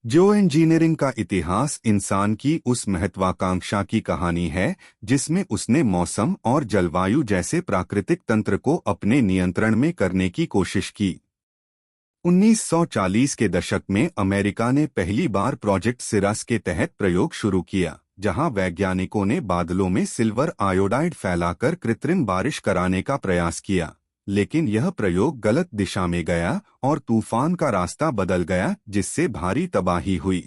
जियो engineering का इतिहास इंसान की उस महत्वाकांक्षा की कहानी है जिसमें उसने मौसम और जलवायु जैसे प्राकृतिक तंत्र को अपने नियंत्रण में करने की कोशिश की। 1940 के दशक में अमेरिका ने पहली बार प्रोजेक्ट सिरस के तहत प्रयोग शुरू किया, जहां वैज्ञानिकों ने बादलों में सिल्वर आयोडाइड फैलाकर कृत्रिम बारिश कराने का प्रयास किया। लेकिन यह प्रयोग गलत दिशा में गया और तूफान का रास्ता बदल गया, जिससे भारी तबाही हुई।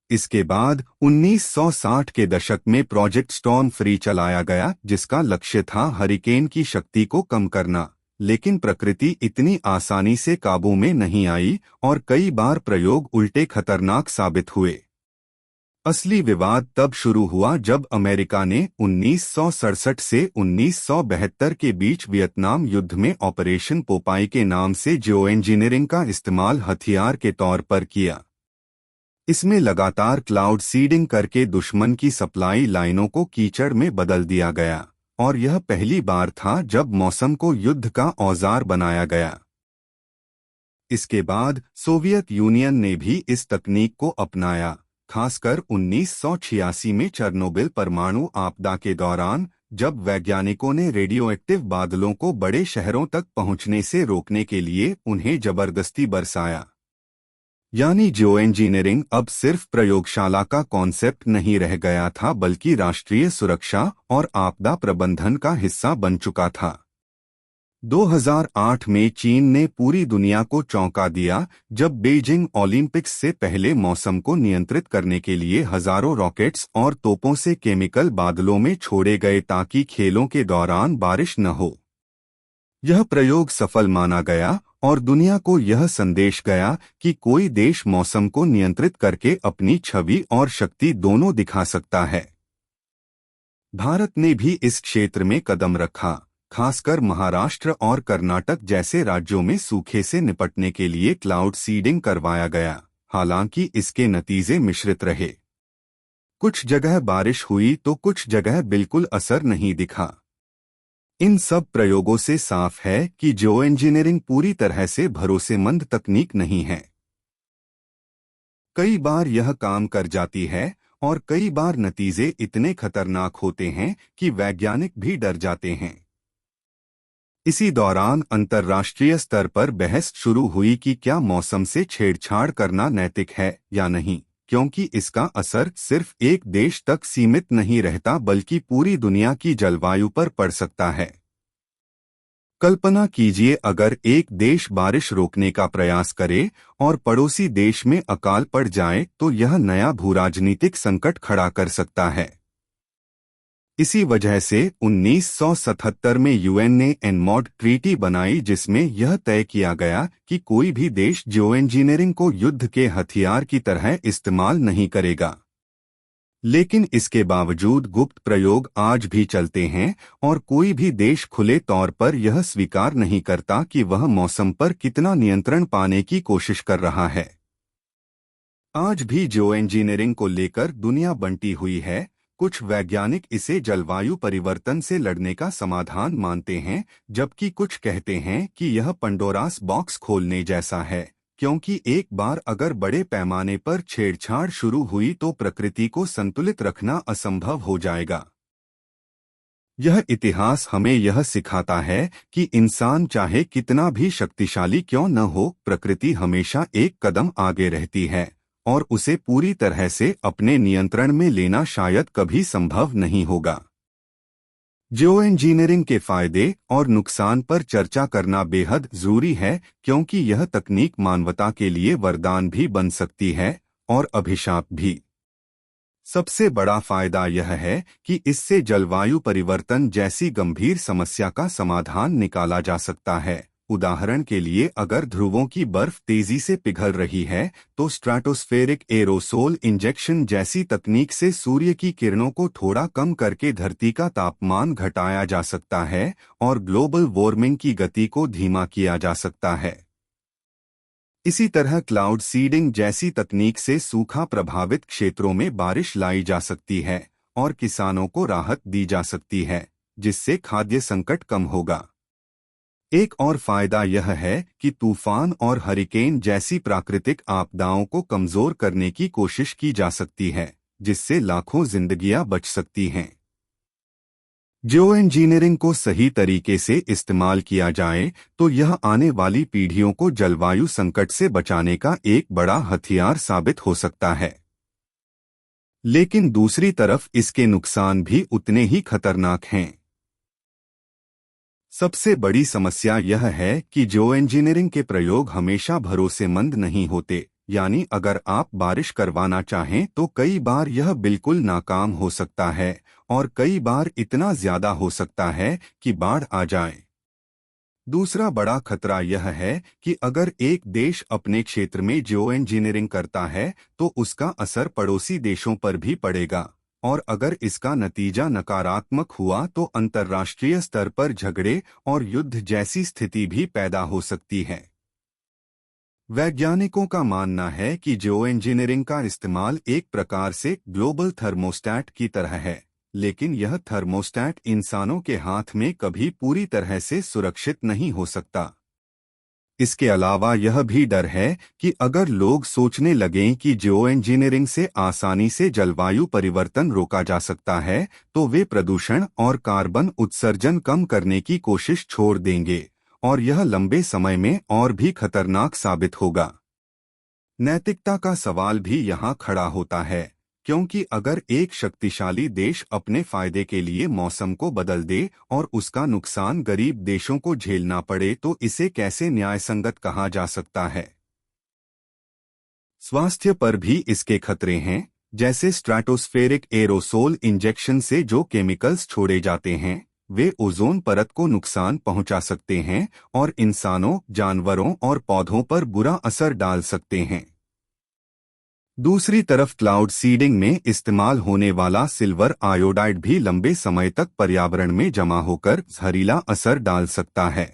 इसके बाद 1960 के दशक में प्रोजेक्ट स्टॉर्म फ्री चलाया गया, जिसका लक्ष्य था हरिकेन की शक्ति को कम करना। लेकिन प्रकृति इतनी आसानी से काबू में नहीं आई और कई बार प्रयोग उल्टे खतरनाक साबित हुए। असली विवाद तब शुरू हुआ जब अमेरिका ने 1967 से 1972 के बीच वियतनाम युद्ध में ऑपरेशन पोपाई के नाम से जियो इंजीनियरिंग का इस्तेमाल हथियार के तौर पर किया। इसमें लगातार क्लाउड सीडिंग करके दुश्मन की सप्लाई लाइनों को कीचड़ में बदल दिया गया, और यह पहली बार था जब मौसम को युद्ध का औजार बनाया गया। इसके बाद सोवियत यूनियन ने भी इस तकनीक को अपनाया, खासकर 1986 में चेरनोबिल परमाणु आपदा के दौरान, जब वैज्ञानिकों ने रेडियोएक्टिव बादलों को बड़े शहरों तक पहुंचने से रोकने के लिए उन्हें जबरदस्ती बरसाया। यानी जियो इंजीनियरिंग अब सिर्फ प्रयोगशाला का कॉन्सेप्ट नहीं रह गया था, बल्कि राष्ट्रीय सुरक्षा और आपदा प्रबंधन का हिस्सा बन चुका था। 2008 में चीन ने पूरी दुनिया को चौंका दिया जब बीजिंग ओलंपिक्स से पहले मौसम को नियंत्रित करने के लिए हजारों रॉकेट्स और तोपों से केमिकल बादलों में छोड़े गए ताकि खेलों के दौरान बारिश न हो। यह प्रयोग सफल माना गया और दुनिया को यह संदेश गया कि कोई देश मौसम को नियंत्रित करके अपनी छवि और शक्ति दोनों दिखा सकता है। भारत ने भी इस क्षेत्र में कदम रखा, खासकर महाराष्ट्र और कर्नाटक जैसे राज्यों में सूखे से निपटने के लिए क्लाउड सीडिंग करवाया गया। हालांकि इसके नतीजे मिश्रित रहे। कुछ जगह बारिश हुई तो कुछ जगह बिल्कुल असर नहीं दिखा। इन सब प्रयोगों से साफ है कि जियो इंजीनियरिंग पूरी तरह से भरोसेमंद तकनीक नहीं है। कई बार यह काम कर जाती है और कई बार नतीजे इतने खतरनाक होते हैं कि वैज्ञानिक भी डर जाते हैं। इसी दौरान अंतर्राष्ट्रीय स्तर पर बहस शुरू हुई कि क्या मौसम से छेड़छाड़ करना नैतिक है या नहीं, क्योंकि इसका असर सिर्फ एक देश तक सीमित नहीं रहता बल्कि पूरी दुनिया की जलवायु पर पड़ सकता है। कल्पना कीजिए अगर एक देश बारिश रोकने का प्रयास करे और पड़ोसी देश में अकाल पड़ जाए तो यह नया भूराजनीतिक संकट खड़ा कर सकता है। इसी वजह से 1977 में यूएन ने एनमॉड ट्रीटी बनाई, जिसमें यह तय किया गया कि कोई भी देश जियो इंजीनियरिंग को युद्ध के हथियार की तरह इस्तेमाल नहीं करेगा। लेकिन इसके बावजूद गुप्त प्रयोग आज भी चलते हैं और कोई भी देश खुले तौर पर यह स्वीकार नहीं करता कि वह मौसम पर कितना नियंत्रण पाने की कोशिश कर रहा है। आज भी जियो इंजीनियरिंग को लेकर दुनिया बंटी हुई है। कुछ वैज्ञानिक इसे जलवायु परिवर्तन से लड़ने का समाधान मानते हैं, जबकि कुछ कहते हैं कि यह पंडोरास बॉक्स खोलने जैसा है, क्योंकि एक बार अगर बड़े पैमाने पर छेड़छाड़ शुरू हुई तो प्रकृति को संतुलित रखना असंभव हो जाएगा। यह इतिहास हमें यह सिखाता है कि इंसान चाहे कितना भी शक्तिशाली क्यों न हो, प्रकृति हमेशा एक कदम आगे रहती है और उसे पूरी तरह से अपने नियंत्रण में लेना शायद कभी संभव नहीं होगा। जियो इंजीनियरिंग के फायदे और नुकसान पर चर्चा करना बेहद जरूरी है, क्योंकि यह तकनीक मानवता के लिए वरदान भी बन सकती है और अभिशाप भी। सबसे बड़ा फायदा यह है कि इससे जलवायु परिवर्तन जैसी गंभीर समस्या का समाधान निकाला जा सकता है। उदाहरण के लिए, अगर ध्रुवों की बर्फ तेजी से पिघल रही है तो स्ट्रैटोस्फेरिक एरोसोल इंजेक्शन जैसी तकनीक से सूर्य की किरणों को थोड़ा कम करके धरती का तापमान घटाया जा सकता है और ग्लोबल वार्मिंग की गति को धीमा किया जा सकता है। इसी तरह क्लाउड सीडिंग जैसी तकनीक से सूखा प्रभावित क्षेत्रों में बारिश लाई जा सकती है और किसानों को राहत दी जा सकती है, जिससे खाद्य संकट कम होगा। एक और फायदा यह है कि तूफान और हरिकेन जैसी प्राकृतिक आपदाओं को कमजोर करने की कोशिश की जा सकती है, जिससे लाखों जिंदगियां बच सकती हैं। जियो इंजीनियरिंग को सही तरीके से इस्तेमाल किया जाए तो यह आने वाली पीढ़ियों को जलवायु संकट से बचाने का एक बड़ा हथियार साबित हो सकता है। लेकिन दूसरी तरफ इसके नुकसान भी उतने ही खतरनाक हैं। सबसे बड़ी समस्या यह है कि जियो इंजीनियरिंग के प्रयोग हमेशा भरोसेमंद नहीं होते। यानी अगर आप बारिश करवाना चाहें तो कई बार यह बिल्कुल नाकाम हो सकता है और कई बार इतना ज्यादा हो सकता है कि बाढ़ आ जाए। दूसरा बड़ा खतरा यह है कि अगर एक देश अपने क्षेत्र में जियो इंजीनियरिंग करता है तो उसका असर पड़ोसी देशों पर भी पड़ेगा, और अगर इसका नतीजा नकारात्मक हुआ तो अंतर्राष्ट्रीय स्तर पर झगड़े और युद्ध जैसी स्थिति भी पैदा हो सकती है। वैज्ञानिकों का मानना है कि जियो इंजीनियरिंग का इस्तेमाल एक प्रकार से ग्लोबल थर्मोस्टैट की तरह है, लेकिन यह थर्मोस्टैट इंसानों के हाथ में कभी पूरी तरह से सुरक्षित नहीं हो सकता। इसके अलावा यह भी डर है कि अगर लोग सोचने लगें कि जियो इंजीनियरिंग से आसानी से जलवायु परिवर्तन रोका जा सकता है, तो वे प्रदूषण और कार्बन उत्सर्जन कम करने की कोशिश छोड़ देंगे, और यह लंबे समय में और भी खतरनाक साबित होगा। नैतिकता का सवाल भी यहाँ खड़ा होता है, क्योंकि अगर एक शक्तिशाली देश अपने फायदे के लिए मौसम को बदल दे और उसका नुकसान गरीब देशों को झेलना पड़े तो इसे कैसे न्यायसंगत कहा जा सकता है। स्वास्थ्य पर भी इसके खतरे हैं, जैसे स्ट्रैटोस्फेरिक एरोसोल इंजेक्शन से जो केमिकल्स छोड़े जाते हैं वे ओजोन परत को नुकसान पहुंचा सकते हैं और इंसानों, जानवरों और पौधों पर बुरा असर डाल सकते हैं। दूसरी तरफ क्लाउड सीडिंग में इस्तेमाल होने वाला सिल्वर आयोडाइड भी लंबे समय तक पर्यावरण में जमा होकर जहरीला असर डाल सकता है।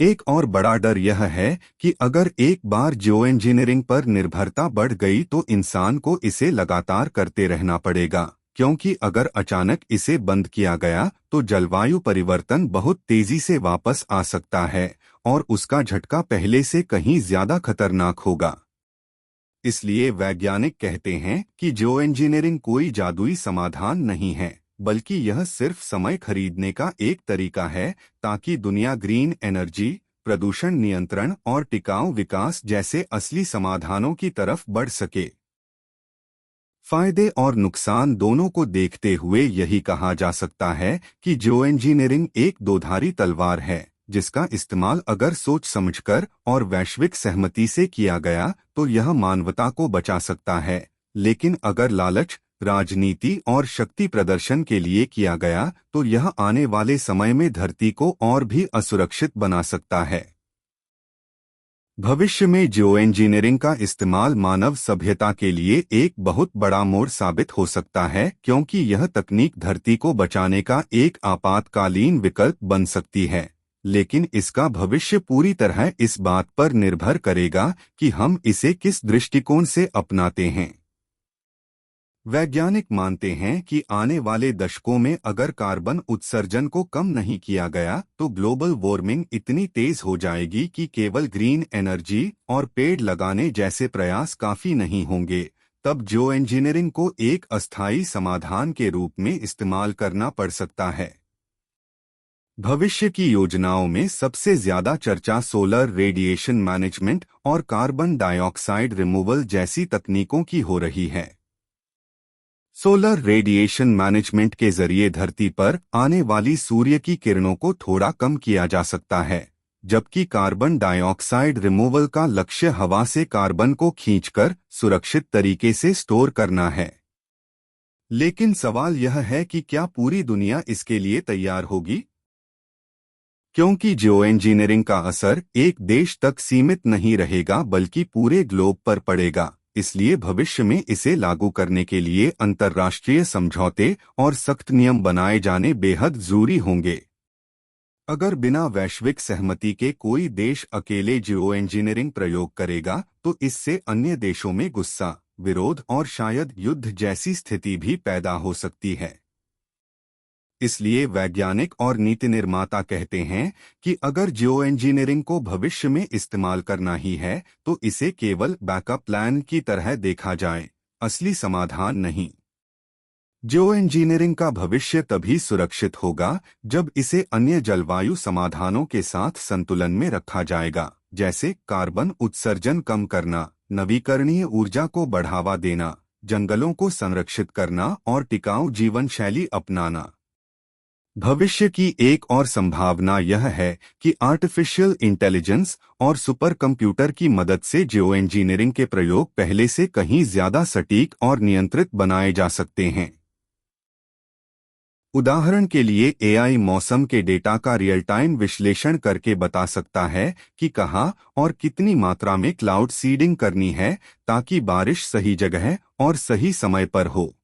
एक और बड़ा डर यह है कि अगर एक बार जियो इंजीनियरिंग पर निर्भरता बढ़ गई तो इंसान को इसे लगातार करते रहना पड़ेगा, क्योंकि अगर अचानक इसे बंद किया गया तो जलवायु परिवर्तन बहुत तेजी से वापस आ सकता है और उसका झटका पहले से कहीं ज्यादा खतरनाक होगा। इसलिए वैज्ञानिक कहते हैं कि जियो इंजीनियरिंग कोई जादुई समाधान नहीं है, बल्कि यह सिर्फ समय खरीदने का एक तरीका है ताकि दुनिया ग्रीन एनर्जी, प्रदूषण नियंत्रण और टिकाऊ विकास जैसे असली समाधानों की तरफ बढ़ सके। फायदे और नुकसान दोनों को देखते हुए यही कहा जा सकता है कि जियो इंजीनियरिंग एक दोधारी तलवार है, जिसका इस्तेमाल अगर सोच समझकर और वैश्विक सहमति से किया गया तो यह मानवता को बचा सकता है, लेकिन अगर लालच, राजनीति और शक्ति प्रदर्शन के लिए किया गया तो यह आने वाले समय में धरती को और भी असुरक्षित बना सकता है। भविष्य में जियो इंजीनियरिंग का इस्तेमाल मानव सभ्यता के लिए एक बहुत बड़ा मोड़ साबित हो सकता है, क्योंकि यह तकनीक धरती को बचाने का एक आपातकालीन विकल्प बन सकती है, लेकिन इसका भविष्य पूरी तरह इस बात पर निर्भर करेगा कि हम इसे किस दृष्टिकोण से अपनाते हैं। वैज्ञानिक मानते हैं कि आने वाले दशकों में अगर कार्बन उत्सर्जन को कम नहीं किया गया तो ग्लोबल वार्मिंग इतनी तेज हो जाएगी कि केवल ग्रीन एनर्जी और पेड़ लगाने जैसे प्रयास काफी नहीं होंगे। तब जियो इंजीनियरिंग को एक अस्थायी समाधान के रूप में इस्तेमाल करना पड़ सकता है। भविष्य की योजनाओं में सबसे ज्यादा चर्चा सोलर रेडिएशन मैनेजमेंट और कार्बन डाइऑक्साइड रिमूवल जैसी तकनीकों की हो रही है। सोलर रेडिएशन मैनेजमेंट के जरिए धरती पर आने वाली सूर्य की किरणों को थोड़ा कम किया जा सकता है, जबकि कार्बन डाइऑक्साइड रिमूवल का लक्ष्य हवा से कार्बन को खींचकर सुरक्षित तरीके से स्टोर करना है। लेकिन सवाल यह है कि क्या पूरी दुनिया इसके लिए तैयार होगी? क्योंकि जियो इंजीनियरिंग का असर एक देश तक सीमित नहीं रहेगा बल्कि पूरे ग्लोब पर पड़ेगा, इसलिए भविष्य में इसे लागू करने के लिए अंतर्राष्ट्रीय समझौते और सख्त नियम बनाए जाने बेहद जरूरी होंगे। अगर बिना वैश्विक सहमति के कोई देश अकेले जियो इंजीनियरिंग प्रयोग करेगा तो इससे अन्य देशों में गुस्सा, विरोध और शायद युद्ध जैसी स्थिति भी पैदा हो सकती है। इसलिए वैज्ञानिक और नीति निर्माता कहते हैं कि अगर जियो इंजीनियरिंग को भविष्य में इस्तेमाल करना ही है तो इसे केवल बैकअप प्लान की तरह देखा जाए, असली समाधान नहीं। जियो इंजीनियरिंग का भविष्य तभी सुरक्षित होगा जब इसे अन्य जलवायु समाधानों के साथ संतुलन में रखा जाएगा, जैसे कार्बन उत्सर्जन कम करना, नवीकरणीय ऊर्जा को बढ़ावा देना, जंगलों को संरक्षित करना और टिकाऊ जीवन शैली अपनाना। भविष्य की एक और संभावना यह है कि आर्टिफिशियल इंटेलिजेंस और सुपर कंप्यूटर की मदद से जियो इंजीनियरिंग के प्रयोग पहले से कहीं ज्यादा सटीक और नियंत्रित बनाए जा सकते हैं। उदाहरण के लिए एआई मौसम के डेटा का रियल टाइम विश्लेषण करके बता सकता है कि कहाँ और कितनी मात्रा में क्लाउड सीडिंग करनी है ताकि बारिश सही जगह और सही समय पर हो।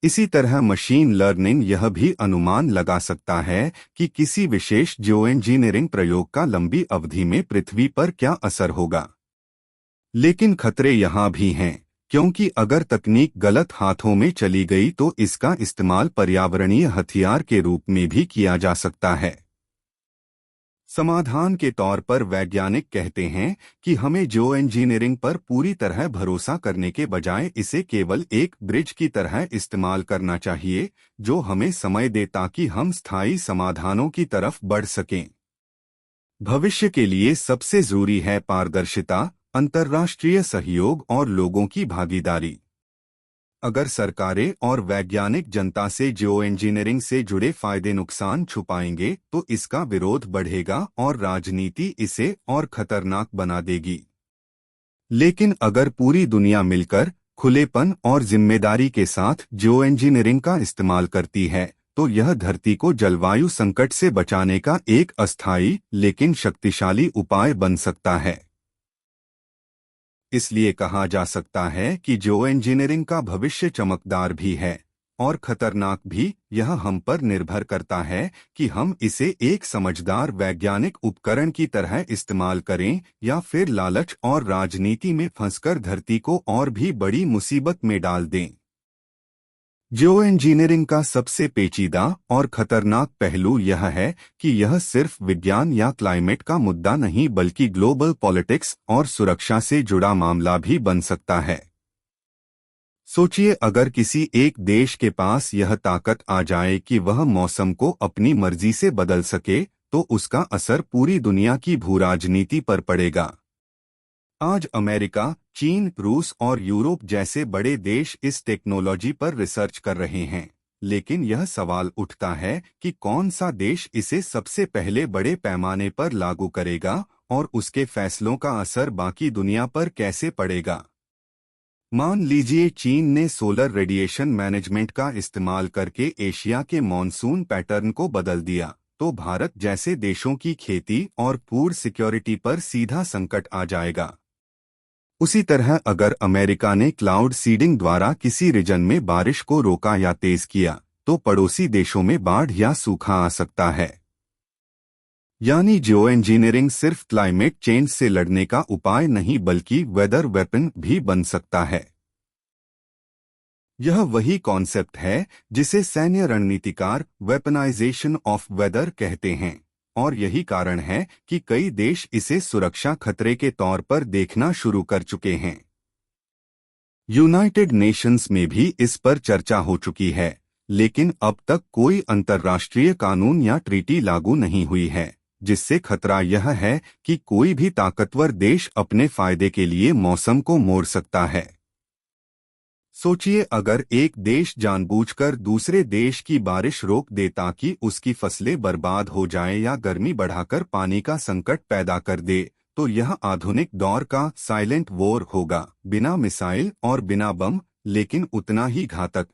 इसी तरह मशीन लर्निंग यह भी अनुमान लगा सकता है कि किसी विशेष जियो इंजीनियरिंग प्रयोग का लंबी अवधि में पृथ्वी पर क्या असर होगा। लेकिन खतरे यहाँ भी हैं, क्योंकि अगर तकनीक गलत हाथों में चली गई तो इसका इस्तेमाल पर्यावरणीय हथियार के रूप में भी किया जा सकता है। समाधान के तौर पर वैज्ञानिक कहते हैं कि हमें जियो इंजीनियरिंग पर पूरी तरह भरोसा करने के बजाय इसे केवल एक ब्रिज की तरह इस्तेमाल करना चाहिए, जो हमें समय दे ताकि हम स्थायी समाधानों की तरफ बढ़ सकें। भविष्य के लिए सबसे जरूरी है पारदर्शिता, अंतर्राष्ट्रीय सहयोग और लोगों की भागीदारी। अगर सरकारें और वैज्ञानिक जनता से जियो इंजीनियरिंग से जुड़े फायदे नुकसान छुपाएंगे तो इसका विरोध बढ़ेगा और राजनीति इसे और खतरनाक बना देगी। लेकिन अगर पूरी दुनिया मिलकर खुलेपन और जिम्मेदारी के साथ जियो इंजीनियरिंग का इस्तेमाल करती है तो यह धरती को जलवायु संकट से बचाने का एक अस्थायी लेकिन शक्तिशाली उपाय बन सकता है। इसलिए कहा जा सकता है कि जियो इंजीनियरिंग का भविष्य चमकदार भी है और खतरनाक भी। यह हम पर निर्भर करता है कि हम इसे एक समझदार वैज्ञानिक उपकरण की तरह इस्तेमाल करें या फिर लालच और राजनीति में फंसकर धरती को और भी बड़ी मुसीबत में डाल दें। जियो इंजीनियरिंग का सबसे पेचीदा और खतरनाक पहलू यह है कि यह सिर्फ विज्ञान या क्लाइमेट का मुद्दा नहीं बल्कि ग्लोबल पॉलिटिक्स और सुरक्षा से जुड़ा मामला भी बन सकता है। सोचिए, अगर किसी एक देश के पास यह ताकत आ जाए कि वह मौसम को अपनी मर्जी से बदल सके तो उसका असर पूरी दुनिया की भूराजनीति पर पड़ेगा। आज अमेरिका, चीन, रूस और यूरोप जैसे बड़े देश इस टेक्नोलॉजी पर रिसर्च कर रहे हैं, लेकिन यह सवाल उठता है कि कौन सा देश इसे सबसे पहले बड़े पैमाने पर लागू करेगा और उसके फैसलों का असर बाकी दुनिया पर कैसे पड़ेगा। मान लीजिए चीन ने सोलर रेडिएशन मैनेजमेंट का इस्तेमाल करके एशिया के मॉनसून पैटर्न को बदल दिया, तो भारत जैसे देशों की खेती और फूड सिक्योरिटी पर सीधा संकट आ जाएगा। उसी तरह अगर अमेरिका ने क्लाउड सीडिंग द्वारा किसी रीजन में बारिश को रोका या तेज किया तो पड़ोसी देशों में बाढ़ या सूखा आ सकता है। यानी जियो इंजीनियरिंग सिर्फ क्लाइमेट चेंज से लड़ने का उपाय नहीं बल्कि वेदर वेपन भी बन सकता है। यह वही कॉन्सेप्ट है जिसे सैन्य रणनीतिकार वेपनाइजेशन ऑफ वेदर कहते हैं, और यही कारण है कि कई देश इसे सुरक्षा खतरे के तौर पर देखना शुरू कर चुके हैं। यूनाइटेड नेशंस में भी इस पर चर्चा हो चुकी है, लेकिन अब तक कोई अंतर्राष्ट्रीय कानून या ट्रीटी लागू नहीं हुई है, जिससे खतरा यह है कि कोई भी ताकतवर देश अपने फायदे के लिए मौसम को मोड़ सकता है। सोचिए, अगर एक देश जानबूझकर दूसरे देश की बारिश रोक दे ताकि उसकी फसलें बर्बाद हो जाएं या गर्मी बढ़ाकर पानी का संकट पैदा कर दे, तो यह आधुनिक दौर का साइलेंट वॉर होगा, बिना मिसाइल और बिना बम, लेकिन उतना ही घातक।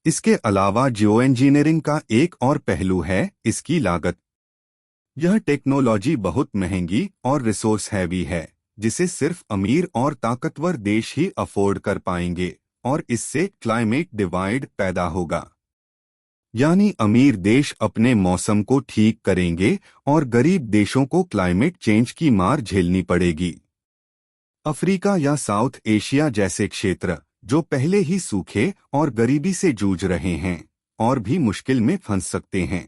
इसके अलावा जियो इंजीनियरिंग का एक और पहलू है इसकी लागत। यह टेक्नोलॉजी बहुत महंगी और रिसोर्स हैवी है, जिसे सिर्फ अमीर और ताकतवर देश ही अफोर्ड कर पाएंगे, और इससे क्लाइमेट डिवाइड पैदा होगा। यानी अमीर देश अपने मौसम को ठीक करेंगे और गरीब देशों को क्लाइमेट चेंज की मार झेलनी पड़ेगी। अफ्रीका या साउथ एशिया जैसे क्षेत्र, जो पहले ही सूखे और गरीबी से जूझ रहे हैं, और भी मुश्किल में फंस सकते हैं।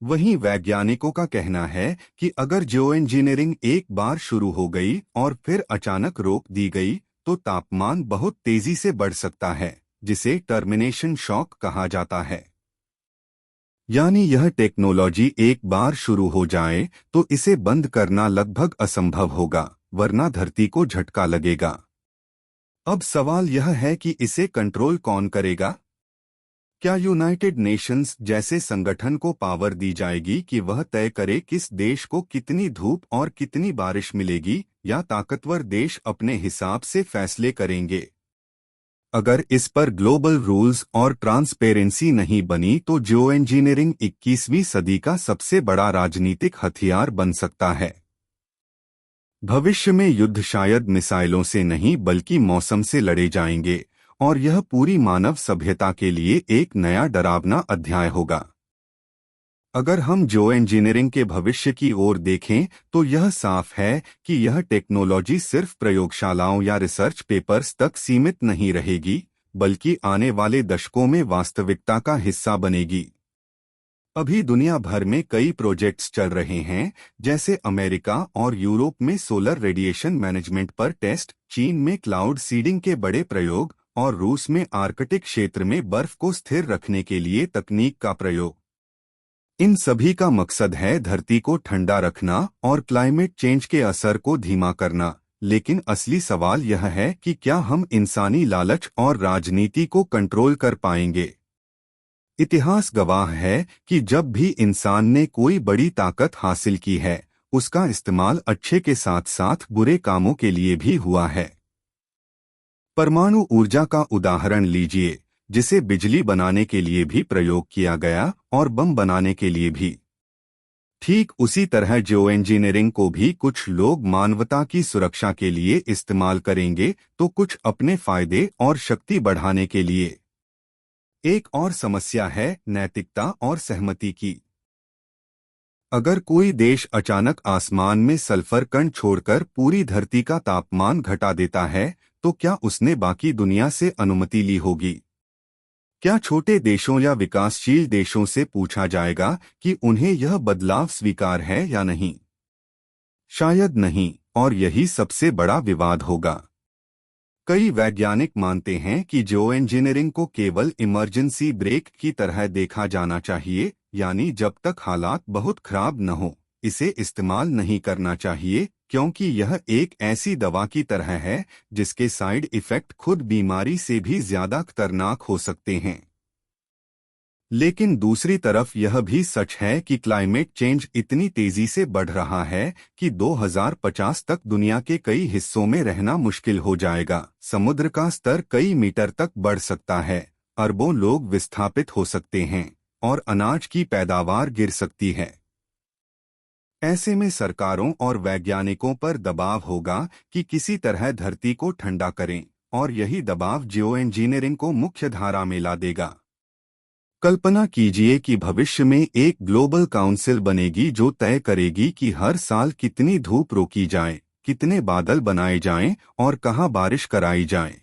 वहीं वैज्ञानिकों का कहना है कि अगर जियो इंजीनियरिंग एक बार शुरू हो गई और फिर अचानक रोक दी गई तो तापमान बहुत तेजी से बढ़ सकता है, जिसे टर्मिनेशन शॉक कहा जाता है। यानी यह टेक्नोलॉजी एक बार शुरू हो जाए तो इसे बंद करना लगभग असंभव होगा, वरना धरती को झटका लगेगा। अब सवाल यह है कि इसे कंट्रोल कौन करेगा? क्या यूनाइटेड नेशंस जैसे संगठन को पावर दी जाएगी कि वह तय करे किस देश को कितनी धूप और कितनी बारिश मिलेगी, या ताकतवर देश अपने हिसाब से फैसले करेंगे? अगर इस पर ग्लोबल रूल्स और ट्रांसपेरेंसी नहीं बनी तो जियो इंजीनियरिंग 21वीं सदी का सबसे बड़ा राजनीतिक हथियार बन सकता है। भविष्य में युद्ध शायद मिसाइलों से नहीं बल्कि मौसम से लड़े जाएंगे, और यह पूरी मानव सभ्यता के लिए एक नया डरावना अध्याय होगा। अगर हम जियो इंजीनियरिंग के भविष्य की ओर देखें तो यह साफ है कि यह टेक्नोलॉजी सिर्फ प्रयोगशालाओं या रिसर्च पेपर्स तक सीमित नहीं रहेगी, बल्कि आने वाले दशकों में वास्तविकता का हिस्सा बनेगी। अभी दुनिया भर में कई प्रोजेक्ट्स चल रहे हैं, जैसे अमेरिका और यूरोप में सोलर रेडिएशन मैनेजमेंट पर टेस्ट, चीन में क्लाउड सीडिंग के बड़े प्रयोग और रूस में आर्कटिक क्षेत्र में बर्फ को स्थिर रखने के लिए तकनीक का प्रयोग। इन सभी का मकसद है धरती को ठंडा रखना और क्लाइमेट चेंज के असर को धीमा करना। लेकिन असली सवाल यह है कि क्या हम इंसानी लालच और राजनीति को कंट्रोल कर पाएंगे? इतिहास गवाह है कि जब भी इंसान ने कोई बड़ी ताकत हासिल की है, उसका इस्तेमाल अच्छे के साथ साथ बुरे कामों के लिए भी हुआ है। परमाणु ऊर्जा का उदाहरण लीजिए, जिसे बिजली बनाने के लिए भी प्रयोग किया गया और बम बनाने के लिए भी। ठीक उसी तरह जियो इंजीनियरिंग को भी कुछ लोग मानवता की सुरक्षा के लिए इस्तेमाल करेंगे, तो कुछ अपने फायदे और शक्ति बढ़ाने के लिए। एक और समस्या है नैतिकता और सहमति की। अगर कोई देश अचानक आसमान में सल्फर कण छोड़कर पूरी धरती का तापमान घटा देता है, तो क्या उसने बाकी दुनिया से अनुमति ली होगी? क्या छोटे देशों या विकासशील देशों से पूछा जाएगा कि उन्हें यह बदलाव स्वीकार है या नहीं? शायद नहीं, और यही सबसे बड़ा विवाद होगा। कई वैज्ञानिक मानते हैं कि जियो इंजीनियरिंग को केवल इमरजेंसी ब्रेक की तरह देखा जाना चाहिए, यानी जब तक हालात बहुत खराब न हो, इसे इस्तेमाल नहीं करना चाहिए, क्योंकि यह एक ऐसी दवा की तरह है जिसके साइड इफेक्ट खुद बीमारी से भी ज्यादा खतरनाक हो सकते हैं। लेकिन दूसरी तरफ यह भी सच है कि क्लाइमेट चेंज इतनी तेजी से बढ़ रहा है कि 2050 तक दुनिया के कई हिस्सों में रहना मुश्किल हो जाएगा। समुद्र का स्तर कई मीटर तक बढ़ सकता है, अरबों लोग विस्थापित हो सकते हैं, और अनाज की पैदावार गिर सकती है। ऐसे में सरकारों और वैज्ञानिकों पर दबाव होगा कि किसी तरह धरती को ठंडा करें, और यही दबाव जियो इंजीनियरिंग को मुख्य धारा में ला देगा। कल्पना कीजिए कि भविष्य में एक ग्लोबल काउंसिल बनेगी जो तय करेगी कि हर साल कितनी धूप रोकी जाए, कितने बादल बनाए जाएं और कहां बारिश कराई जाए।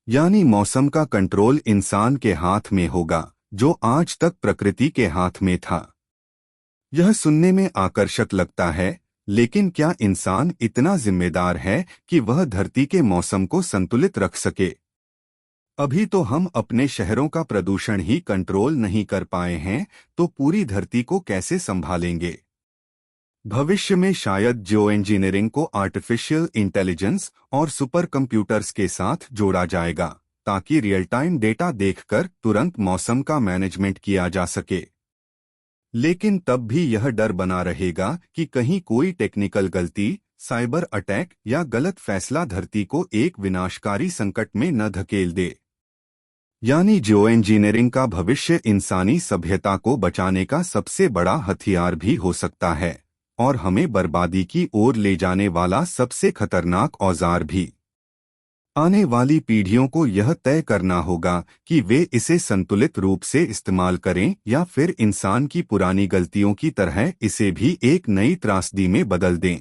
यानी मौसम का कंट्रोल इंसान के हाथ में होगा, जो आज तक प्रकृति के हाथ में था। यह सुनने में आकर्षक लगता है, लेकिन क्या इंसान इतना जिम्मेदार है कि वह धरती के मौसम को संतुलित रख सके? अभी तो हम अपने शहरों का प्रदूषण ही कंट्रोल नहीं कर पाए हैं, तो पूरी धरती को कैसे संभालेंगे? भविष्य में शायद जियो इंजीनियरिंग को आर्टिफिशियल इंटेलिजेंस और सुपर कंप्यूटर्स के साथ जोड़ा जाएगा, ताकि रियल टाइम डेटा देखकर तुरंत मौसम का मैनेजमेंट किया जा सके। लेकिन तब भी यह डर बना रहेगा कि कहीं कोई टेक्निकल गलती, साइबर अटैक या गलत फैसला धरती को एक विनाशकारी संकट में न धकेल दे। यानी जियो इंजीनियरिंग का भविष्य इंसानी सभ्यता को बचाने का सबसे बड़ा हथियार भी हो सकता है, और हमें बर्बादी की ओर ले जाने वाला सबसे खतरनाक औजार भी। आने वाली पीढ़ियों को यह तय करना होगा कि वे इसे संतुलित रूप से इस्तेमाल करें या फिर इंसान की पुरानी गलतियों की तरह इसे भी एक नई त्रासदी में बदल दें।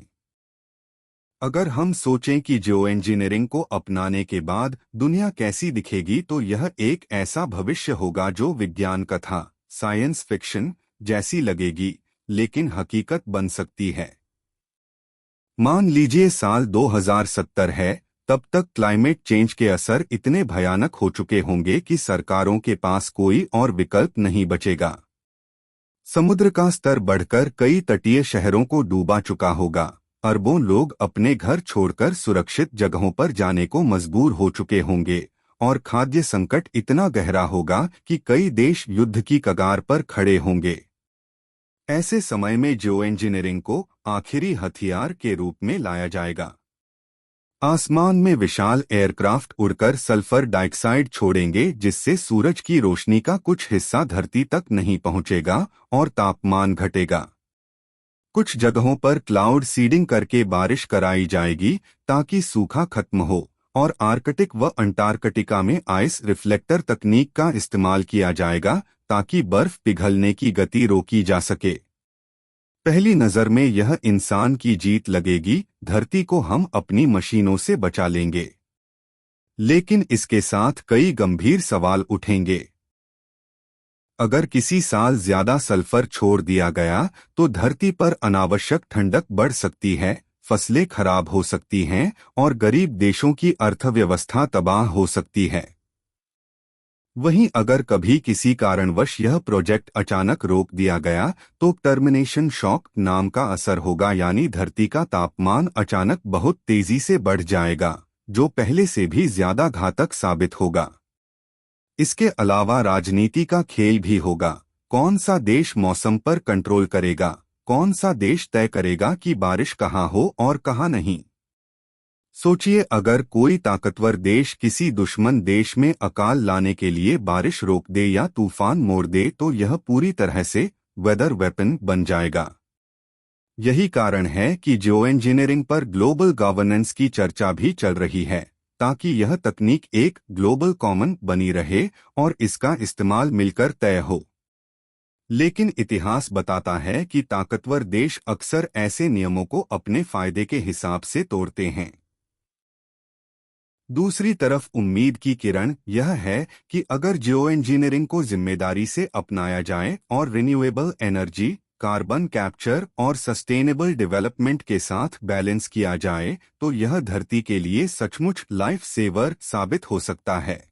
अगर हम सोचें कि जियो इंजीनियरिंग को अपनाने के बाद दुनिया कैसी दिखेगी, तो यह एक ऐसा भविष्य होगा जो विज्ञान कथा, साइंस फिक्शन जैसी लगेगी, लेकिन हकीकत बन सकती है। मान लीजिए साल 2070 है, तब तक क्लाइमेट चेंज के असर इतने भयानक हो चुके होंगे कि सरकारों के पास कोई और विकल्प नहीं बचेगा। समुद्र का स्तर बढ़कर कई तटीय शहरों को डूबा चुका होगा। अरबों लोग अपने घर छोड़कर सुरक्षित जगहों पर जाने को मजबूर हो चुके होंगे और खाद्य संकट इतना गहरा होगा कि कई देश युद्ध की कगार पर खड़े होंगे। ऐसे समय में जियो इंजीनियरिंग को आखिरी हथियार के रूप में लाया जाएगा। आसमान में विशाल एयरक्राफ्ट उड़कर सल्फर डाइऑक्साइड छोड़ेंगे, जिससे सूरज की रोशनी का कुछ हिस्सा धरती तक नहीं पहुंचेगा और तापमान घटेगा। कुछ जगहों पर क्लाउड सीडिंग करके बारिश कराई जाएगी ताकि सूखा खत्म हो, और आर्कटिक व अंटार्कटिका में आइस रिफ्लेक्टर तकनीक का इस्तेमाल किया जाएगा ताकि बर्फ पिघलने की गति रोकी जा सके। पहली नजर में यह इंसान की जीत लगेगी, धरती को हम अपनी मशीनों से बचा लेंगे। लेकिन इसके साथ कई गंभीर सवाल उठेंगे। अगर किसी साल ज्यादा सल्फर छोड़ दिया गया तो धरती पर अनावश्यक ठंडक बढ़ सकती है, फसलें खराब हो सकती हैं और गरीब देशों की अर्थव्यवस्था तबाह हो सकती है। वहीं अगर कभी किसी कारणवश यह प्रोजेक्ट अचानक रोक दिया गया तो टर्मिनेशन शॉक नाम का असर होगा, यानी धरती का तापमान अचानक बहुत तेजी से बढ़ जाएगा, जो पहले से भी ज्यादा घातक साबित होगा। इसके अलावा राजनीति का खेल भी होगा। कौन सा देश मौसम पर कंट्रोल करेगा, कौन सा देश तय करेगा कि बारिश कहाँ हो और कहाँ नहीं। सोचिए, अगर कोई ताकतवर देश किसी दुश्मन देश में अकाल लाने के लिए बारिश रोक दे या तूफान मोड़ दे, तो यह पूरी तरह से वेदर वेपन बन जाएगा। यही कारण है कि जियो इंजीनियरिंग पर ग्लोबल गवर्नेंस की चर्चा भी चल रही है, ताकि यह तकनीक एक ग्लोबल कॉमन बनी रहे और इसका इस्तेमाल मिलकर तय हो। लेकिन इतिहास बताता है कि ताकतवर देश अक्सर ऐसे नियमों को अपने फायदे के हिसाब से तोड़ते हैं। दूसरी तरफ उम्मीद की किरण यह है कि अगर जियो इंजीनियरिंग को जिम्मेदारी से अपनाया जाए और रिन्यूएबल एनर्जी, कार्बन कैप्चर और सस्टेनेबल डेवलपमेंट के साथ बैलेंस किया जाए, तो यह धरती के लिए सचमुच लाइफ सेवर साबित हो सकता है।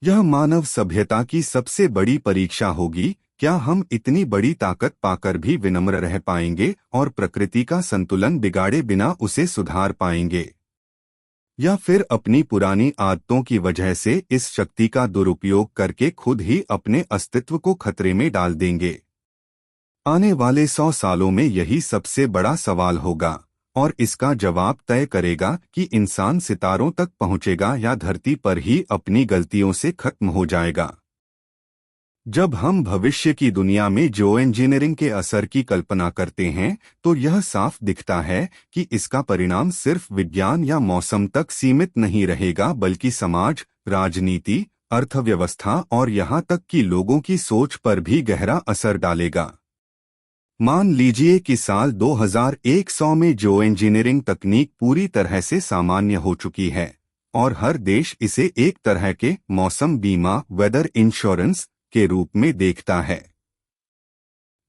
यह मानव सभ्यता की सबसे बड़ी परीक्षा होगी। क्या हम इतनी बड़ी ताकत पाकर भी विनम्र रह पाएंगे और प्रकृति का संतुलन बिगाड़े बिना उसे सुधार पाएंगे, या फिर अपनी पुरानी आदतों की वजह से इस शक्ति का दुरुपयोग करके खुद ही अपने अस्तित्व को खतरे में डाल देंगे। आने वाले 100 सालों में यही सबसे बड़ा सवाल होगा और इसका जवाब तय करेगा कि इंसान सितारों तक पहुंचेगा या धरती पर ही अपनी गलतियों से खत्म हो जाएगा। जब हम भविष्य की दुनिया में जियो इंजीनियरिंग के असर की कल्पना करते हैं तो यह साफ दिखता है कि इसका परिणाम सिर्फ विज्ञान या मौसम तक सीमित नहीं रहेगा, बल्कि समाज, राजनीति, अर्थव्यवस्था और यहाँ तक कि लोगों की सोच पर भी गहरा असर डालेगा। मान लीजिए कि साल 2100 में जियो इंजीनियरिंग तकनीक पूरी तरह से सामान्य हो चुकी है और हर देश इसे एक तरह के मौसम बीमा, वेदर इंश्योरेंस के रूप में देखता है।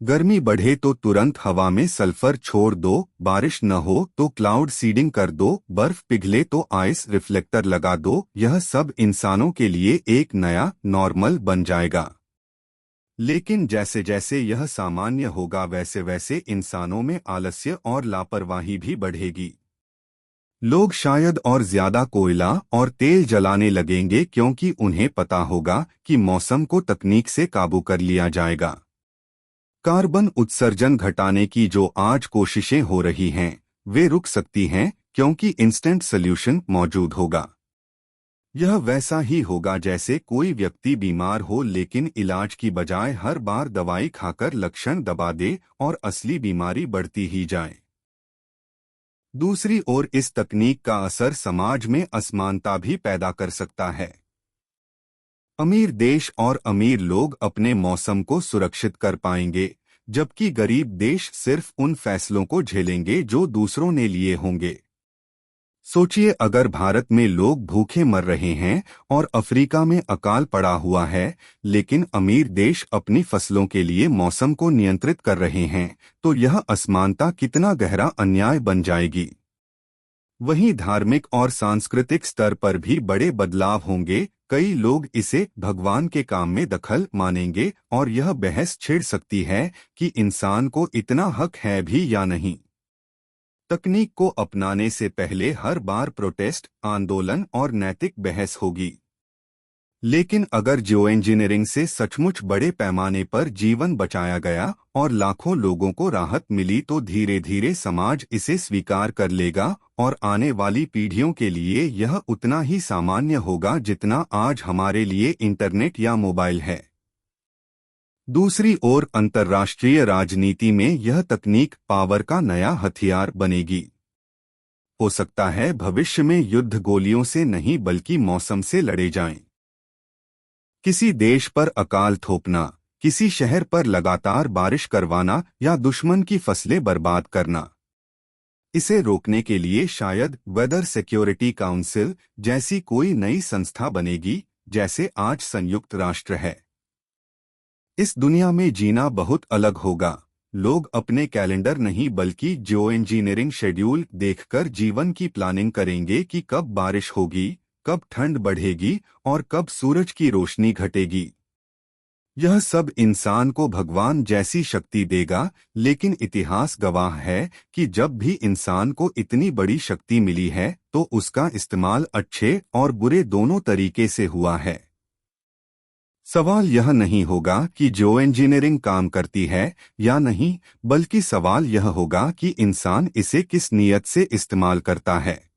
गर्मी बढ़े तो तुरंत हवा में सल्फर छोड़ दो, बारिश न हो तो क्लाउड सीडिंग कर दो, बर्फ पिघले तो आइस रिफ्लेक्टर लगा दो। यह सब इंसानों के लिए एक नया नॉर्मल बन जाएगा। लेकिन जैसे जैसे यह सामान्य होगा, वैसे वैसे इंसानों में आलस्य और लापरवाही भी बढ़ेगी। लोग शायद और ज्यादा कोयला और तेल जलाने लगेंगे, क्योंकि उन्हें पता होगा कि मौसम को तकनीक से काबू कर लिया जाएगा। कार्बन उत्सर्जन घटाने की जो आज कोशिशें हो रही हैं, वे रुक सकती हैं, क्योंकि इंस्टेंट सॉल्यूशन मौजूद होगा। यह वैसा ही होगा जैसे कोई व्यक्ति बीमार हो लेकिन इलाज की बजाय हर बार दवाई खाकर लक्षण दबा दे और असली बीमारी बढ़ती ही जाए। दूसरी ओर इस तकनीक का असर समाज में असमानता भी पैदा कर सकता है। अमीर देश और अमीर लोग अपने मौसम को सुरक्षित कर पाएंगे, जबकि गरीब देश सिर्फ उन फैसलों को झेलेंगे जो दूसरों ने लिए होंगे। सोचिए, अगर भारत में लोग भूखे मर रहे हैं और अफ्रीका में अकाल पड़ा हुआ है, लेकिन अमीर देश अपनी फसलों के लिए मौसम को नियंत्रित कर रहे हैं, तो यह असमानता कितना गहरा अन्याय बन जाएगी। वहीं धार्मिक और सांस्कृतिक स्तर पर भी बड़े बदलाव होंगे। कई लोग इसे भगवान के काम में दखल मानेंगे और यह बहस छिड़ सकती है कि इंसान को इतना हक है भी या नहीं। तकनीक को अपनाने से पहले हर बार प्रोटेस्ट, आंदोलन और नैतिक बहस होगी। लेकिन अगर जियो इंजीनियरिंग से सचमुच बड़े पैमाने पर जीवन बचाया गया और लाखों लोगों को राहत मिली, तो धीरे धीरे समाज इसे स्वीकार कर लेगा और आने वाली पीढ़ियों के लिए यह उतना ही सामान्य होगा जितना आज हमारे लिए इंटरनेट या मोबाइल है। दूसरी ओर अंतर्राष्ट्रीय राजनीति में यह तकनीक पावर का नया हथियार बनेगी। हो सकता है भविष्य में युद्ध गोलियों से नहीं बल्कि मौसम से लड़े जाएं। किसी देश पर अकाल थोपना, किसी शहर पर लगातार बारिश करवाना या दुश्मन की फसलें बर्बाद करना। इसे रोकने के लिए शायद वेदर सिक्योरिटी काउंसिल जैसी कोई नई संस्था बनेगी, जैसे आज संयुक्त राष्ट्र है। इस दुनिया में जीना बहुत अलग होगा। लोग अपने कैलेंडर नहीं बल्कि जियो इंजीनियरिंग शेड्यूल देखकर जीवन की प्लानिंग करेंगे कि कब बारिश होगी, कब ठंड बढ़ेगी और कब सूरज की रोशनी घटेगी। यह सब इंसान को भगवान जैसी शक्ति देगा, लेकिन इतिहास गवाह है कि जब भी इंसान को इतनी बड़ी शक्ति मिली है तो उसका इस्तेमाल अच्छे और बुरे दोनों तरीके से हुआ है। सवाल यह नहीं होगा कि जियो इंजीनियरिंग काम करती है या नहीं, बल्कि सवाल यह होगा कि इंसान इसे किस नीयत से इस्तेमाल करता है।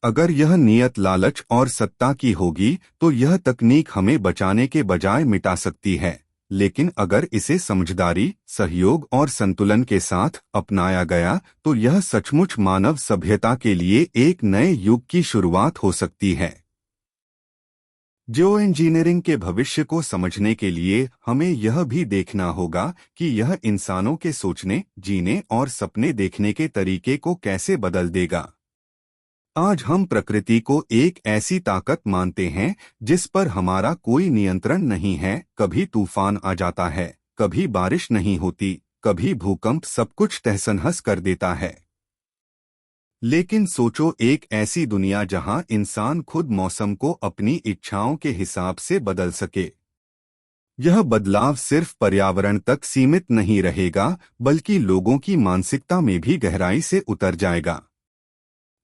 अगर यह नीयत लालच और सत्ता की होगी तो यह तकनीक हमें बचाने के बजाय मिटा सकती है, लेकिन अगर इसे समझदारी, सहयोग और संतुलन के साथ अपनाया गया तो यह सचमुच मानव सभ्यता के लिए एक नए युग की शुरुआत हो सकती है। जियो इंजीनियरिंग के भविष्य को समझने के लिए हमें यह भी देखना होगा कि यह इंसानों के सोचने, जीने और सपने देखने के तरीके को कैसे बदल देगा। आज हम प्रकृति को एक ऐसी ताकत मानते हैं जिस पर हमारा कोई नियंत्रण नहीं है। कभी तूफान आ जाता है, कभी बारिश नहीं होती, कभी भूकंप सब कुछ तहस-नहस कर देता है। लेकिन सोचो, एक ऐसी दुनिया जहां इंसान खुद मौसम को अपनी इच्छाओं के हिसाब से बदल सके। यह बदलाव सिर्फ पर्यावरण तक सीमित नहीं रहेगा, बल्कि लोगों की मानसिकता में भी गहराई से उतर जाएगा।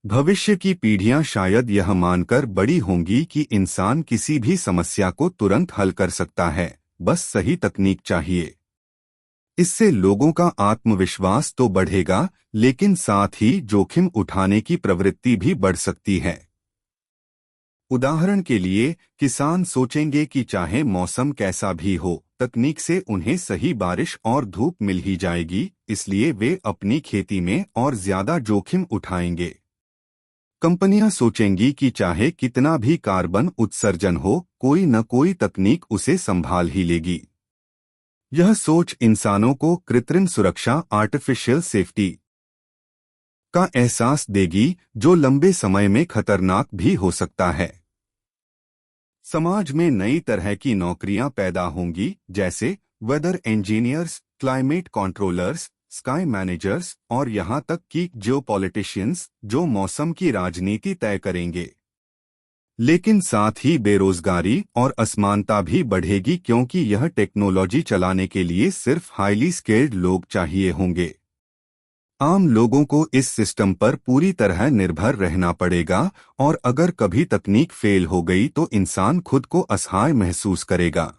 भविष्य की पीढ़ियां शायद यह मानकर बड़ी होंगी कि इंसान किसी भी समस्या को तुरंत हल कर सकता है, बस सही तकनीक चाहिए। इससे लोगों का आत्मविश्वास तो बढ़ेगा, लेकिन साथ ही जोखिम उठाने की प्रवृत्ति भी बढ़ सकती है। उदाहरण के लिए, किसान सोचेंगे कि चाहे मौसम कैसा भी हो, तकनीक से उन्हें सही बारिश और धूप मिल ही जाएगी, इसलिए वे अपनी खेती में और ज्यादा जोखिम उठाएंगे। कंपनियां सोचेंगी कि चाहे कितना भी कार्बन उत्सर्जन हो, कोई न कोई तकनीक उसे संभाल ही लेगी। यह सोच इंसानों को कृत्रिम सुरक्षा, आर्टिफिशियल सेफ्टी का एहसास देगी, जो लंबे समय में खतरनाक भी हो सकता है। समाज में नई तरह की नौकरियां पैदा होंगी, जैसे weather engineers, climate controllers, sky managers और यहां तक कि जियोपॉलिटिशियंस, जो मौसम की राजनीति तय करेंगे। लेकिन साथ ही बेरोजगारी और असमानता भी बढ़ेगी, क्योंकि यह टेक्नोलॉजी चलाने के लिए सिर्फ हाईली स्किल्ड लोग चाहिए होंगे। आम लोगों को इस सिस्टम पर पूरी तरह निर्भर रहना पड़ेगा और अगर कभी तकनीक फेल हो गई तो इंसान खुद को असहाय महसूस करेगा।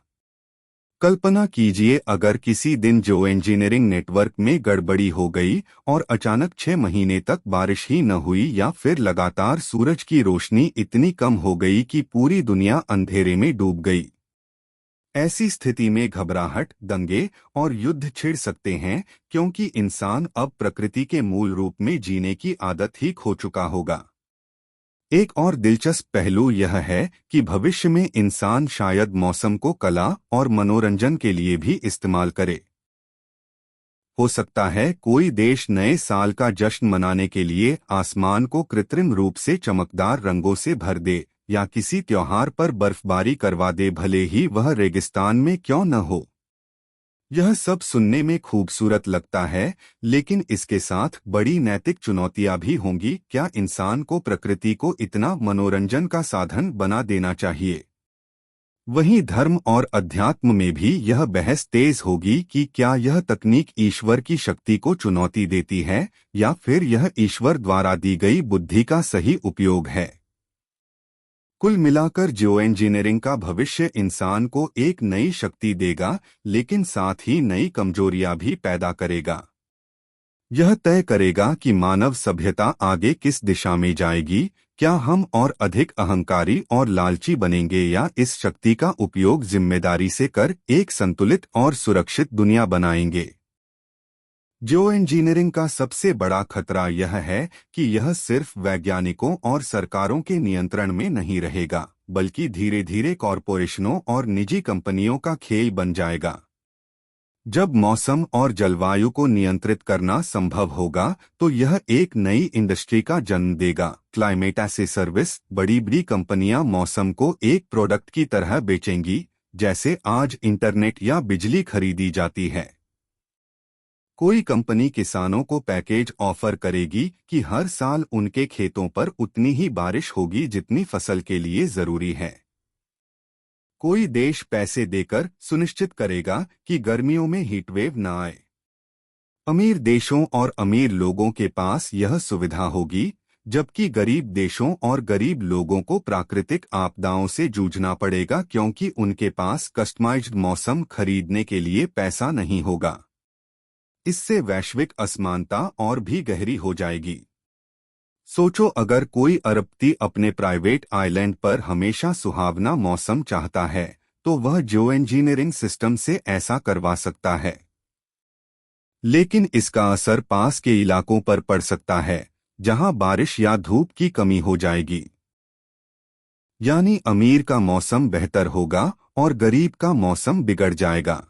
कल्पना कीजिए, अगर किसी दिन जियो इंजीनियरिंग नेटवर्क में गड़बड़ी हो गई और अचानक 6 महीने तक बारिश ही न हुई, या फिर लगातार सूरज की रोशनी इतनी कम हो गई कि पूरी दुनिया अंधेरे में डूब गई। ऐसी स्थिति में घबराहट, दंगे और युद्ध छिड़ सकते हैं, क्योंकि इंसान अब प्रकृति के मूल रूप में जीने की आदत ही खो चुका होगा। एक और दिलचस्प पहलू यह है कि भविष्य में इंसान शायद मौसम को कला और मनोरंजन के लिए भी इस्तेमाल करे। हो सकता है कोई देश नए साल का जश्न मनाने के लिए आसमान को कृत्रिम रूप से चमकदार रंगों से भर दे या किसी त्योहार पर बर्फबारी करवा दे, भले ही वह रेगिस्तान में क्यों न हो। यह सब सुनने में खूबसूरत लगता है, लेकिन इसके साथ बड़ी नैतिक चुनौतियां भी होंगी। क्या इंसान को प्रकृति को इतना मनोरंजन का साधन बना देना चाहिए? वहीं धर्म और अध्यात्म में भी यह बहस तेज होगी कि क्या यह तकनीक ईश्वर की शक्ति को चुनौती देती है या फिर यह ईश्वर द्वारा दी गई बुद्धि का सही उपयोग है। कुल मिलाकर जियो इंजीनियरिंग का भविष्य इंसान को एक नई शक्ति देगा, लेकिन साथ ही नई कमजोरियां भी पैदा करेगा। यह तय करेगा कि मानव सभ्यता आगे किस दिशा में जाएगी। क्या हम और अधिक अहंकारी और लालची बनेंगे या इस शक्ति का उपयोग जिम्मेदारी से कर एक संतुलित और सुरक्षित दुनिया बनाएंगे? जियो इंजीनियरिंग का सबसे बड़ा खतरा यह है कि यह सिर्फ वैज्ञानिकों और सरकारों के नियंत्रण में नहीं रहेगा, बल्कि धीरे धीरे कॉरपोरेशनों और निजी कंपनियों का खेल बन जाएगा। जब मौसम और जलवायु को नियंत्रित करना संभव होगा तो यह एक नई इंडस्ट्री का जन्म देगा, क्लाइमेट एज ए सर्विस। बड़ी बड़ी कंपनियां मौसम को एक प्रोडक्ट की तरह बेचेंगी, जैसे आज इंटरनेट या बिजली खरीदी जाती है। कोई कंपनी किसानों को पैकेज ऑफर करेगी कि हर साल उनके खेतों पर उतनी ही बारिश होगी जितनी फसल के लिए जरूरी है। कोई देश पैसे देकर सुनिश्चित करेगा कि गर्मियों में हीटवेव न आए। अमीर देशों और अमीर लोगों के पास यह सुविधा होगी, जबकि गरीब देशों और गरीब लोगों को प्राकृतिक आपदाओं से जूझना पड़ेगा, क्योंकि उनके पास कस्टमाइज्ड मौसम खरीदने के लिए पैसा नहीं होगा। इससे वैश्विक असमानता और भी गहरी हो जाएगी। सोचो, अगर कोई अरबपति अपने प्राइवेट आइलैंड पर हमेशा सुहावना मौसम चाहता है, तो वह जियो इंजीनियरिंग सिस्टम से ऐसा करवा सकता है। लेकिन इसका असर पास के इलाकों पर पड़ सकता है, जहां बारिश या धूप की कमी हो जाएगी। यानी अमीर का मौसम बेहतर होगा और गरीब का मौसम बिगड़ जाएगा।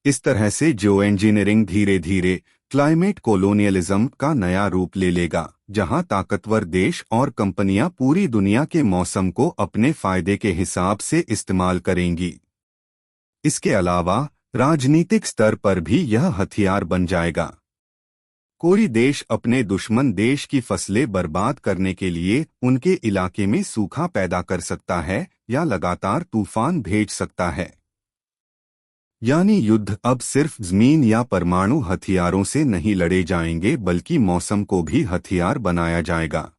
इस तरह से जियो इंजीनियरिंग धीरे धीरे क्लाइमेट कोलोनियलिज्म का नया रूप ले लेगा, जहां ताकतवर देश और कंपनियां पूरी दुनिया के मौसम को अपने फायदे के हिसाब से इस्तेमाल करेंगी। इसके अलावा राजनीतिक स्तर पर भी यह हथियार बन जाएगा। कोई देश अपने दुश्मन देश की फसलें बर्बाद करने के लिए उनके इलाके में सूखा पैदा कर सकता है या लगातार तूफान भेज सकता है। यानी युद्ध अब सिर्फ जमीन या परमाणु हथियारों से नहीं लड़े जाएंगे, बल्कि मौसम को भी हथियार बनाया जाएगा।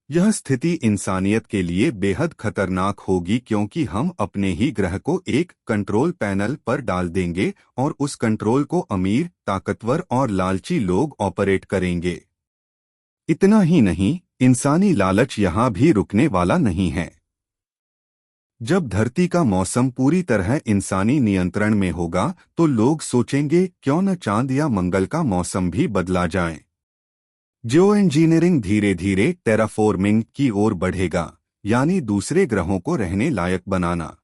यह स्थिति इंसानियत के लिए बेहद खतरनाक होगी, क्योंकि हम अपने ही ग्रह को एक कंट्रोल पैनल पर डाल देंगे और उस कंट्रोल को अमीर, ताकतवर और लालची लोग ऑपरेट करेंगे। इतना ही नहीं, इंसानी लालच यहाँ भी रुकने वाला नहीं है। जब धरती का मौसम पूरी तरह इंसानी नियंत्रण में होगा तो लोग सोचेंगे, क्यों न चांद या मंगल का मौसम भी बदला जाए। जियो इंजीनियरिंग धीरे धीरे टेराफॉर्मिंग की ओर बढ़ेगा, यानी दूसरे ग्रहों को रहने लायक बनाना।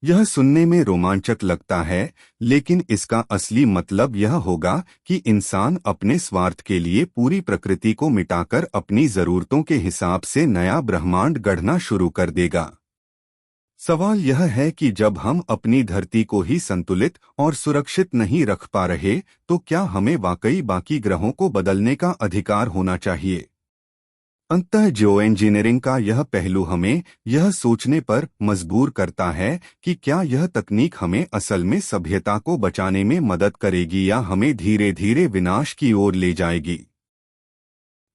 यह सुनने में रोमांचक लगता है, लेकिन इसका असली मतलब यह होगा कि इंसान अपने स्वार्थ के लिए पूरी प्रकृति को मिटाकर अपनी जरूरतों के हिसाब से नया ब्रह्मांड गढ़ना शुरू कर देगा। सवाल यह है कि जब हम अपनी धरती को ही संतुलित और सुरक्षित नहीं रख पा रहे, तो क्या हमें वाकई बाकी ग्रहों को बदलने का अधिकार होना चाहिए? अंततः जियो इंजीनियरिंग का यह पहलू हमें यह सोचने पर मजबूर करता है कि क्या यह तकनीक हमें असल में सभ्यता को बचाने में मदद करेगी या हमें धीरे धीरे विनाश की ओर ले जाएगी।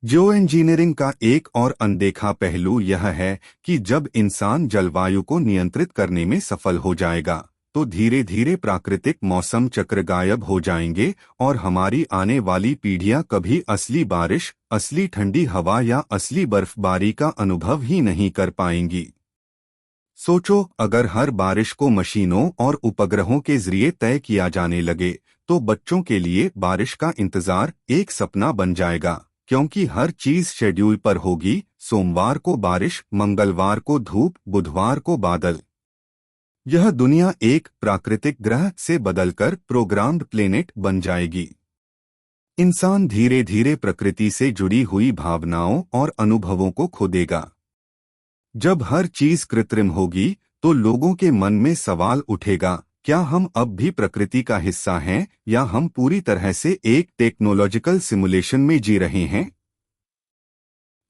जियो इंजीनियरिंग का एक और अनदेखा पहलू यह है कि जब इंसान जलवायु को नियंत्रित करने में सफल हो जाएगा, तो धीरे धीरे प्राकृतिक मौसम चक्र गायब हो जाएंगे और हमारी आने वाली पीढ़ियां कभी असली बारिश, असली ठंडी हवा या असली बर्फबारी का अनुभव ही नहीं कर पाएंगी। सोचो, अगर हर बारिश को मशीनों और उपग्रहों के जरिए तय किया जाने लगे, तो बच्चों के लिए बारिश का इंतजार एक सपना बन जाएगा, क्योंकि हर चीज शेड्यूल पर होगी। सोमवार को बारिश, मंगलवार को धूप, बुधवार को बादल। यह दुनिया एक प्राकृतिक ग्रह से बदलकर प्रोग्राम्ड प्लेनेट बन जाएगी। इंसान धीरे धीरे प्रकृति से जुड़ी हुई भावनाओं और अनुभवों को खो देगा। जब हर चीज कृत्रिम होगी तो लोगों के मन में सवाल उठेगा, क्या हम अब भी प्रकृति का हिस्सा हैं या हम पूरी तरह से एक टेक्नोलॉजिकल सिमुलेशन में जी रहे हैं?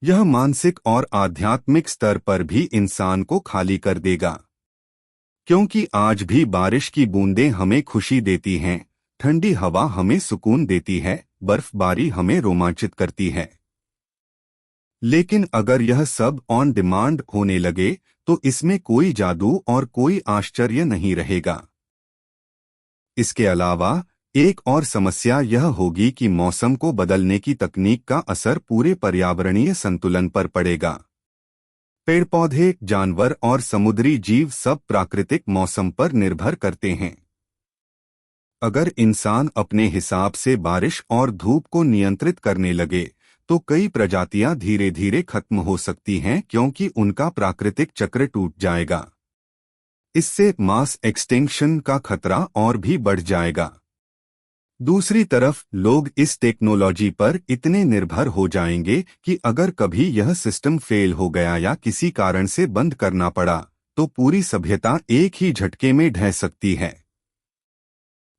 यह मानसिक और आध्यात्मिक स्तर पर भी इंसान को खाली कर देगा, क्योंकि आज भी बारिश की बूंदें हमें खुशी देती हैं, ठंडी हवा हमें सुकून देती है, बर्फबारी हमें रोमांचित करती है। लेकिन अगर यह सब ऑन डिमांड होने लगे तो इसमें कोई जादू और कोई आश्चर्य नहीं रहेगा। इसके अलावा एक और समस्या यह होगी कि मौसम को बदलने की तकनीक का असर पूरे पर्यावरणीय संतुलन पर पड़ेगा। पेड़ पौधे, जानवर और समुद्री जीव सब प्राकृतिक मौसम पर निर्भर करते हैं। अगर इंसान अपने हिसाब से बारिश और धूप को नियंत्रित करने लगे तो कई प्रजातियां धीरे धीरे खत्म हो सकती हैं, क्योंकि उनका प्राकृतिक चक्र टूट जाएगा। इससे मास एक्सटिंक्शन का खतरा और भी बढ़ जाएगा। दूसरी तरफ लोग इस टेक्नोलॉजी पर इतने निर्भर हो जाएंगे कि अगर कभी यह सिस्टम फेल हो गया या किसी कारण से बंद करना पड़ा तो पूरी सभ्यता एक ही झटके में ढह सकती है,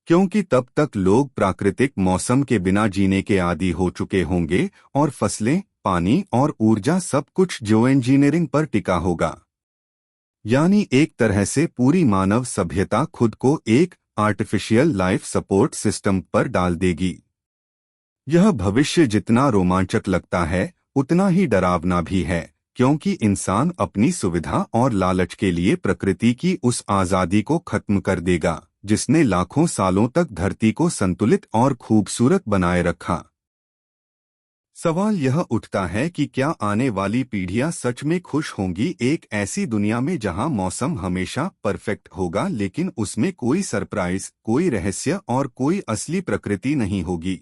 क्योंकि तब तक लोग प्राकृतिक मौसम के बिना जीने के आदी हो चुके होंगे और फसलें, पानी और ऊर्जा सब कुछ जियो इंजीनियरिंग पर टिका होगा। यानी एक तरह से पूरी मानव सभ्यता खुद को एक आर्टिफिशियल लाइफ सपोर्ट सिस्टम पर डाल देगी। यह भविष्य जितना रोमांचक लगता है उतना ही डरावना भी है, क्योंकि इंसान अपनी सुविधा और लालच के लिए प्रकृति की उस आज़ादी को खत्म कर देगा जिसने लाखों सालों तक धरती को संतुलित और खूबसूरत बनाए रखा। सवाल यह उठता है कि क्या आने वाली पीढ़ियां सच में खुश होंगी एक ऐसी दुनिया में जहां मौसम हमेशा परफेक्ट होगा लेकिन उसमें कोई सरप्राइज, कोई रहस्य और कोई असली प्रकृति नहीं होगी?